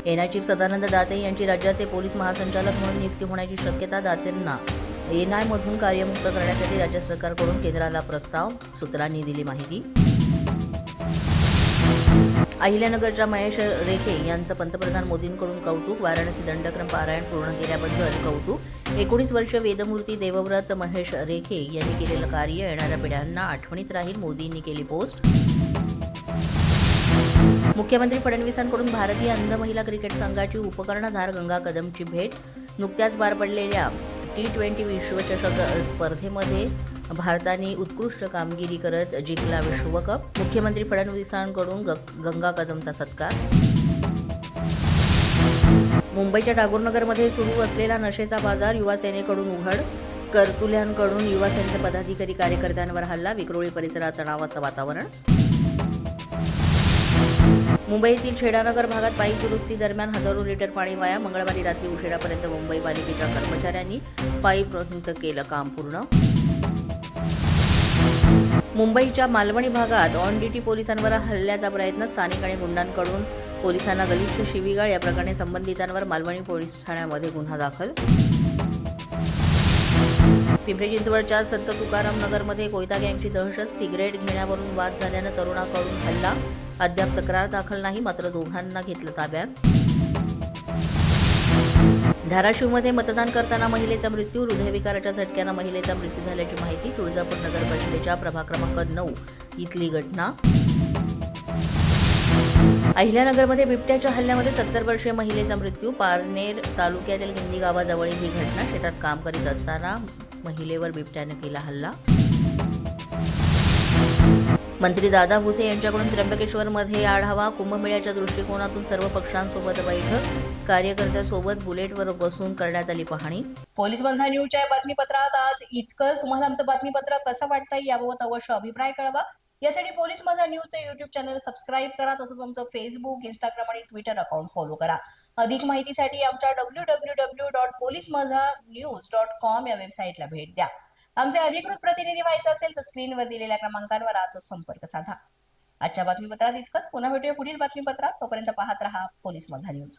NIA chief Sadanand Date यांची राज्याचे police महासंचालक म्हणून नियुक्ती होण्याची शक्यता. दातेंना एनआयमधून कार्यमुक्त करण्यासाठी राज्य सरकारकडून केंद्राला प्रस्ताव, सूत्रांनी दिली माहिती. अहिल्यानगरच्या महेश रेखे यांचं पंतप्रधान मोदींकडून कौतुक. वाराणसी दंडक्रम पारायण पूर्ण केल्याबद्दल कौतुक. 19 वर्षीय वेदमूर्ती देवव्रत महेश रेखे यांनी केलेलं कार्य येणाऱ्या पिढ्यांना आठवणीत राहील, मोदींनी केली पोस्ट. मुख्यमंत्री फडणवीसांकडून भारतीय अंध महिला क्रिकेट संघाची उपकर्णधार गंगा कदमची भेट. नुकत्याच पार पडलेल्या T20 विश्वचषक स्पर्धेमध्ये भारताने उत्कृष्ट कामगिरी करत जिंकला विश्वकप. मुख्यमंत्री फडणवीसांकडून गंगा कदमचा सत्कार. मुंबईच्या टागोरनगरमध्ये सुरू असलेला नशेचा बाजार युवा सेनेकडून उघड. करतुल्यांकडून युवा सेनेचे पदाधिकारी कार्यकर्त्यांवर हल्ला. विक्रोळी परिसरात तणावाचं वातावरण. मुंबईतील छेडानगर भागात पाईप दुरुस्ती दरम्यान हजारो लिटर पाणी वाया. मंगळवारी रात्री उशिरापर्यंत मुंबई पालिकेच्या कर्मचाऱ्यांनी पाईप दुरुस्तीचं केलं काम पूर्ण. मुंबईच्या मालवणी भागात ऑन ड्युटी पोलिसांवर हल्ल्याचा प्रयत्न. स्थानिक आणि गुंडांकडून पोलिसांना गलिच्छ शिवीगाळ. या प्रकरणी संबंधितांवर मालवणी पोलीस ठाण्यामध्ये गुन्हा दाखल. पिंपरी चिंचवडच्या संत तुकाराम नगरमध्ये कोयता गँगची दहशत. सिगरेट घेण्यावरून वाद झाल्यानं तरुणाकडून हल्ला. अद्याप तक्रार दाखल नाही, मात्र दोघांना घेतलं ताब्यात. धाराशिवमध्ये मतदान करताना महिलेचा मृत्यू. हृदयविकाराच्या झटक्यानं महिलेचा मृत्यू झाल्याची माहिती. तुळजापूर नगर परिषदेच्या प्रभाग क्रमांक 9 इथली घटना. अहिल्यानगरमध्ये बिबट्याच्या हल्ल्यामध्ये 70 वर्षीय महिलेचा मृत्यू. पारनेर तालुक्यातील गिंदी गावाजवळील ही घटना. शेतात काम करीत असताना महिलेवर बिबट्याने केला हल्ला. मंत्री दादा भुसे यांच्याकडून त्र्यंबकेश्वरमध्ये आढावा. कुंभमेळ्याच्या दृष्टिकोनातून सर्व पक्षांसोबत बैठक. कार्यकर्त्यांसोबत बुलेटवर बसून करण्यात आली पाहणी. पोलीस बंधा न्यूजच्या बातमीपत्रात आज इतकंच. तुम्हाला आमचं बातमीपत्र कसं वाटतंय याबाबत अवश्य अभिप्राय कळवा. यासाठी पोलीस बंधा न्यूजचं YouTube चॅनल सबस्क्राईब करा. तसंच आमचं फेसबुक, इंस्टाग्राम आणि ट्विटर अकाउंट फॉलो करा. अधिक माहितीसाठी आमच्या www.policemazhanews.com या वेबसाईटला भेट द्या. आमचे अधिकृत प्रतिनिधी व्हायचं असेल तर स्क्रीनवर दिलेल्या क्रमांकांवर आजच संपर्क साधा. आजच्या बातमीपत्रात इतकंच. पुन्हा भेटूया पुढील बातमीपत्रात. तोपर्यंत पाहत रहा पोलीस माझा न्यूज.